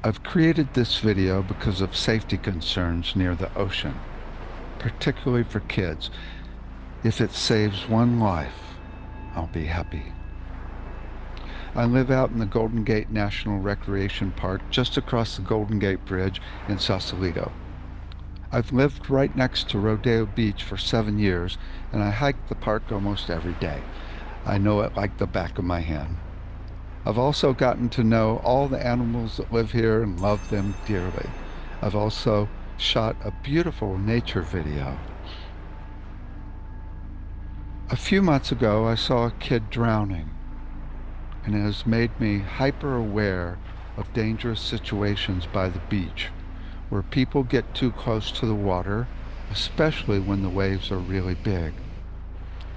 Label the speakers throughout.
Speaker 1: I've created this video because of safety concerns near the ocean, particularly for kids. If it saves one life, I'll be happy. I live out in the Golden Gate National Recreation Park, just across the Golden Gate Bridge in Sausalito. I've lived right next to Rodeo Beach for 7 years, and I hike the park almost every day. I know it like the back of my hand. I've also gotten to know all the animals that live here and love them dearly. I've also shot a beautiful nature video. A few months ago, I saw a kid drowning, and it has made me hyper aware of dangerous situations by the beach, where people get too close to the water, especially when the waves are really big.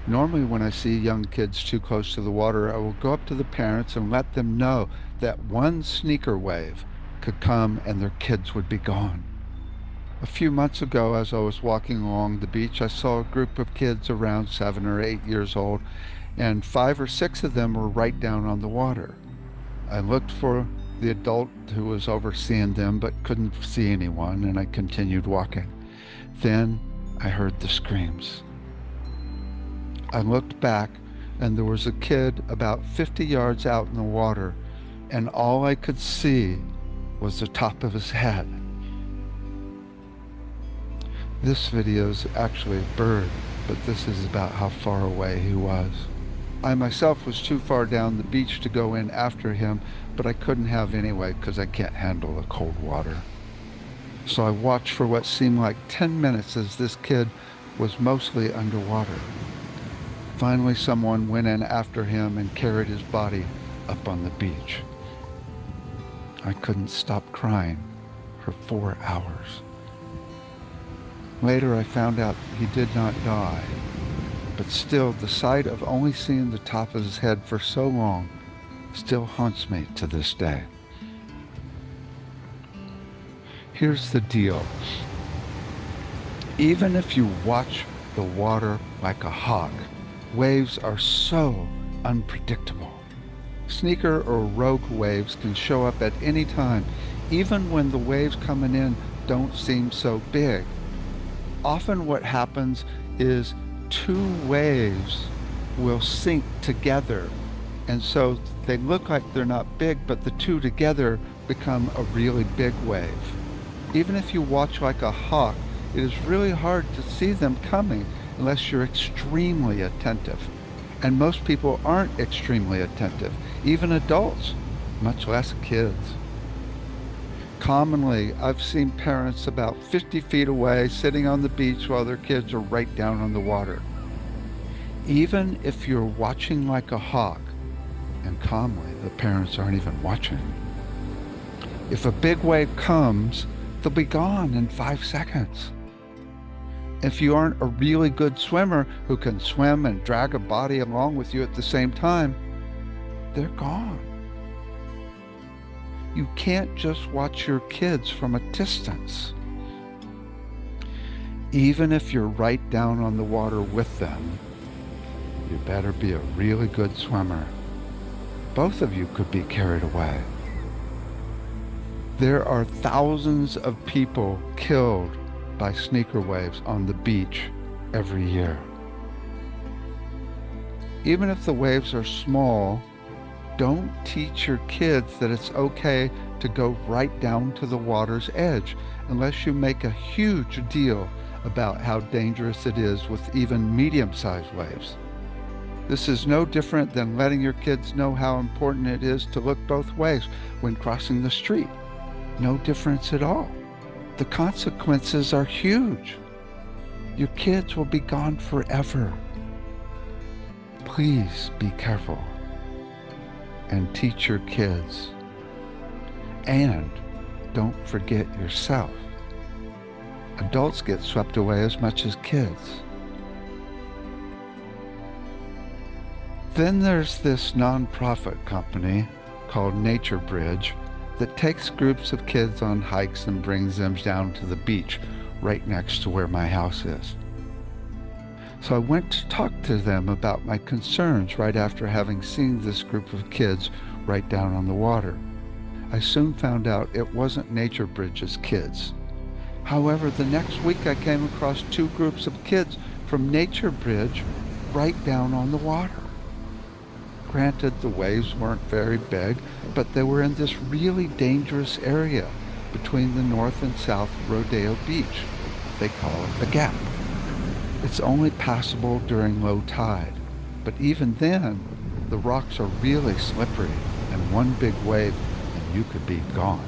Speaker 1: Normally when I see young kids too close to the water, I will go up to the parents and let them know that one sneaker wave could come and their kids would be gone. A few months ago, as I was walking along the beach, I saw a group of kids around 7 or 8 years old, and 5 or 6 of them were right down on the water. I looked for the adult who was overseeing them but couldn't see anyone, and I continued walking. Then I heard the screams. I looked back, and there was a kid about 50 yards out in the water, and all I could see was the top of his head. This video is actually a bird, but this is about how far away he was. I myself was too far down the beach to go in after him, but I couldn't have anyway because I can't handle the cold water. So I watched for what seemed like 10 minutes as this kid was mostly underwater. Finally, someone went in after him and carried his body up on the beach. I couldn't stop crying for 4 hours. Later, I found out he did not die, but still, the sight of only seeing the top of his head for so long still haunts me to this day. Here's the deal. Even if you watch the water like a hawk, waves are so unpredictable. Sneaker or rogue waves can show up at any time, even when the waves coming in don't seem so big. Often what happens is 2 waves will sink together, and so they look like they're not big, but the 2 together become a really big wave. Even if you watch like a hawk, it is really hard to see them coming unless you're extremely attentive. And most people aren't extremely attentive, even adults, much less kids. Commonly, I've seen parents about 50 feet away sitting on the beach while their kids are right down on the water. Even if you're watching like a hawk, and calmly, the parents aren't even watching. If a big wave comes, they'll be gone in 5 seconds. If you aren't a really good swimmer who can swim and drag a body along with you at the same time, they're gone. You can't just watch your kids from a distance. Even if you're right down on the water with them, you better be a really good swimmer. Both of you could be carried away. There are thousands of people killed by sneaker waves on the beach every year. Even if the waves are small, don't teach your kids that it's okay to go right down to the water's edge unless you make a huge deal about how dangerous it is with even medium-sized waves. This is no different than letting your kids know how important it is to look both ways when crossing the street. No difference at all. The consequences are huge. Your kids will be gone forever. Please be careful and teach your kids. And don't forget yourself. Adults get swept away as much as kids. Then there's this nonprofit company called NatureBridge that takes groups of kids on hikes and brings them down to the beach right next to where my house is. So I went to talk to them about my concerns right after having seen this group of kids right down on the water. I soon found out it wasn't NatureBridge's kids. However, the next week I came across two groups of kids from NatureBridge right down on the water. Granted, the waves weren't very big, but they were in this really dangerous area between the North and South Rodeo Beach. They call it the Gap. It's only passable during low tide, but even then, the rocks are really slippery, and one big wave and you could be gone.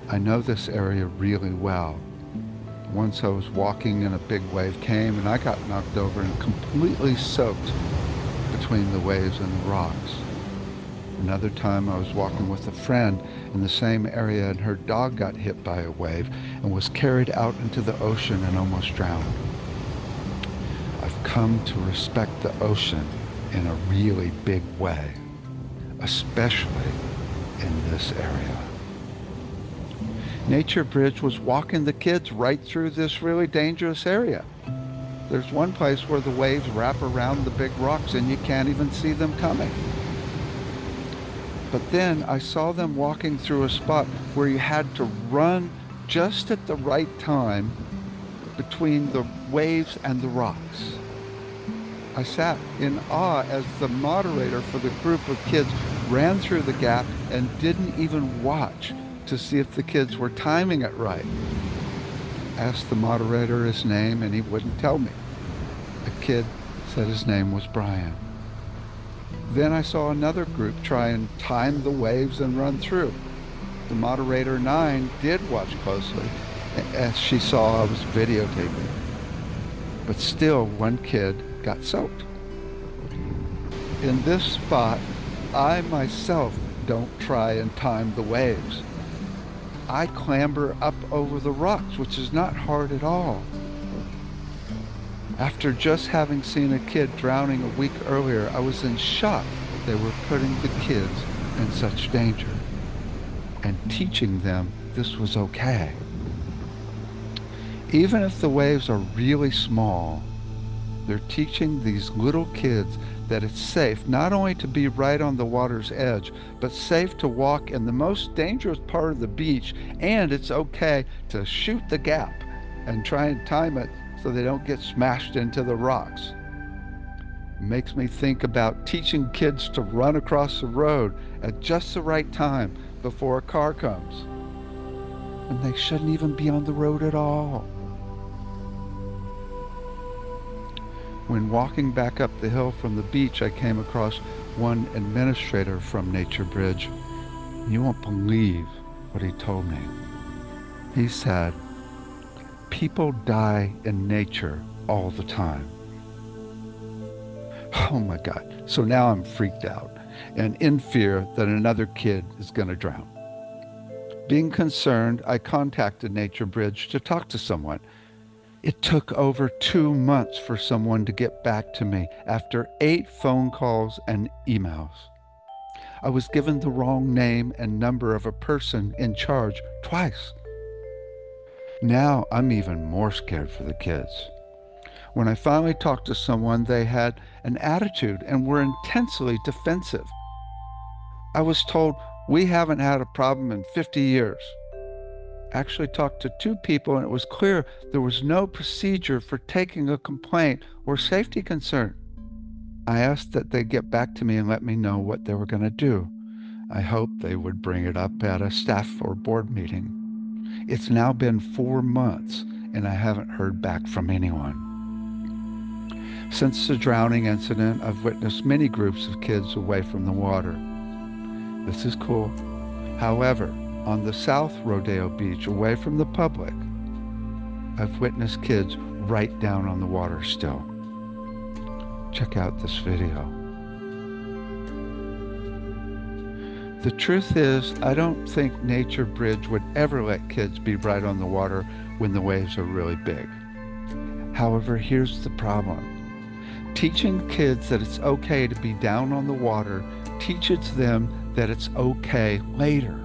Speaker 1: I know this area really well. Once I was walking and a big wave came and I got knocked over and completely soaked between the waves and the rocks. Another time I was walking with a friend in the same area and her dog got hit by a wave and was carried out into the ocean and almost drowned. I've come to respect the ocean in a really big way, especially in this area. NatureBridge was walking the kids right through this really dangerous area. There's one place where the waves wrap around the big rocks and you can't even see them coming. But then I saw them walking through a spot where you had to run just at the right time between the waves and the rocks. I sat in awe as the moderator for the group of kids ran through the gap and didn't even watch to see if the kids were timing it right. Asked the moderator his name and he wouldn't tell me. The kid said his name was Brian. Then I saw another group try and time the waves and run through. The moderator 9 did watch closely as she saw I was videotaping. But still, one kid got soaked. In this spot, I myself don't try and time the waves. I clamber up over the rocks, which is not hard at all. After just having seen a kid drowning a week earlier, I was in shock they were putting the kids in such danger and teaching them this was okay. Even if the waves are really small, they're teaching these little kids that it's safe not only to be right on the water's edge, but safe to walk in the most dangerous part of the beach, and it's okay to shoot the gap and try and time it so they don't get smashed into the rocks. It makes me think about teaching kids to run across the road at just the right time before a car comes. And they shouldn't even be on the road at all. When walking back up the hill from the beach, I came across one administrator from NatureBridge. You won't believe what he told me. He said, people die in nature all the time. Oh my God. So now I'm freaked out and in fear that another kid is going to drown. Being concerned, I contacted NatureBridge to talk to someone. It took over 2 months for someone to get back to me after 8 phone calls and emails. I was given the wrong name and number of a person in charge twice. Now I'm even more scared for the kids. When I finally talked to someone, they had an attitude and were intensely defensive. I was told, we haven't had a problem in 50 years. Actually talked to 2 people and it was clear there was no procedure for taking a complaint or safety concern. I asked that they get back to me and let me know what they were going to do. I hoped they would bring it up at a staff or board meeting. It's now been 4 months and I haven't heard back from anyone. Since the drowning incident, I've witnessed many groups of kids away from the water. This is cool. However, on the South Rodeo Beach, away from the public, I've witnessed kids right down on the water still. Check out this video. The truth is, I don't think NatureBridge would ever let kids be right on the water when the waves are really big. However, here's the problem. Teaching kids that it's okay to be down on the water teaches them that it's okay later.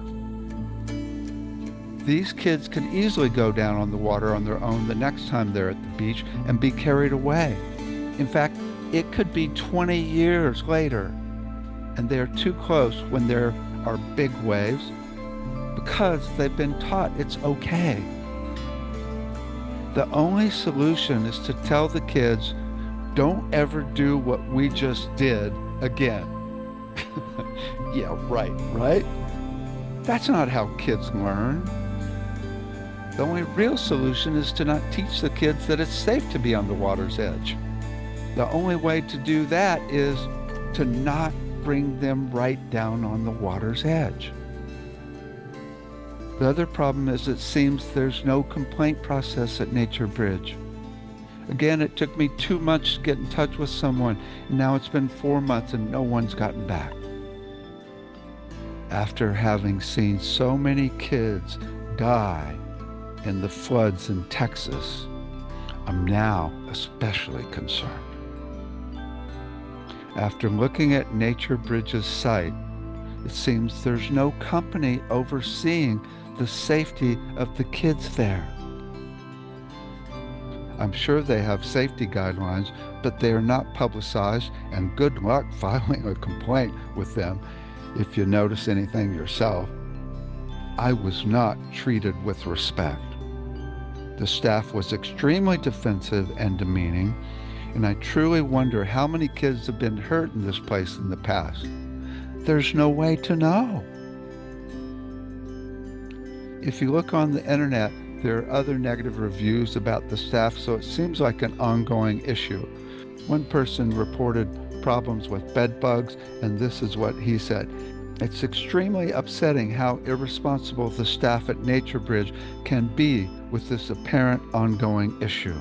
Speaker 1: These kids can easily go down on the water on their own the next time they're at the beach and be carried away. In fact, it could be 20 years later, and they're too close when they're are big waves because they've been taught it's okay. The only solution is to tell the kids, don't ever do what we just did again. Yeah, right? That's not how kids learn. The only real solution is to not teach the kids that it's safe to be on the water's edge. The only way to do that is to not bring them right down on the water's edge. The other problem is it seems there's no complaint process at NatureBridge. Again, it took me 2 months to get in touch with someone, and now it's been 4 months and no one's gotten back. After having seen so many kids die in the floods in Texas, I'm now especially concerned. After looking at NatureBridge's site, it seems there's no company overseeing the safety of the kids there. I'm sure they have safety guidelines, but they are not publicized, and good luck filing a complaint with them if you notice anything yourself. I was not treated with respect. The staff was extremely defensive and demeaning, and I truly wonder how many kids have been hurt in this place in the past. There's no way to know. If you look on the internet, there are other negative reviews about the staff, so it seems like an ongoing issue. One person reported problems with bed bugs, and this is what he said. It's extremely upsetting how irresponsible the staff at NatureBridge can be with this apparent ongoing issue.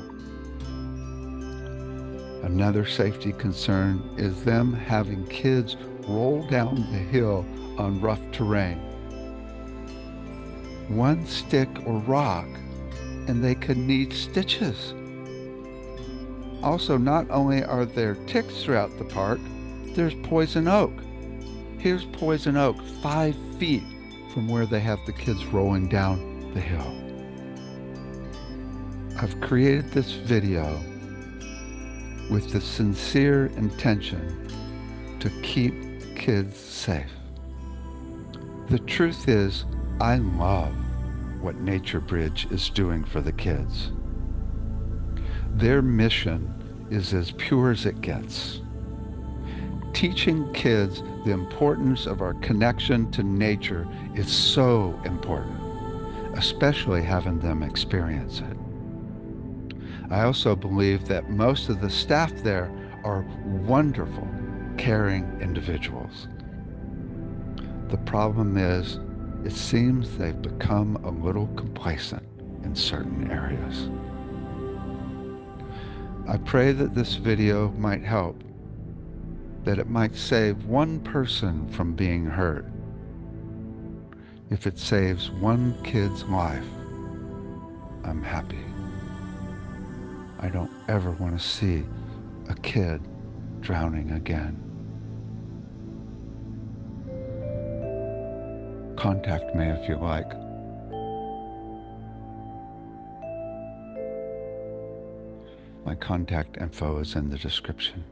Speaker 1: Another safety concern is them having kids roll down the hill on rough terrain. One stick or rock, and they could need stitches. Also, not only are there ticks throughout the park, there's poison oak. Here's poison oak 5 feet from where they have the kids rolling down the hill. I've created this video with the sincere intention to keep kids safe. The truth is, I love what NatureBridge is doing for the kids. Their mission is as pure as it gets. Teaching kids the importance of our connection to nature is so important, especially having them experience it. I also believe that most of the staff there are wonderful, caring individuals. The problem is, it seems they've become a little complacent in certain areas. I pray that this video might help, that it might save one person from being hurt. If it saves one kid's life, I'm happy. I don't ever want to see a kid drowning again. Contact me if you like. My contact info is in the description.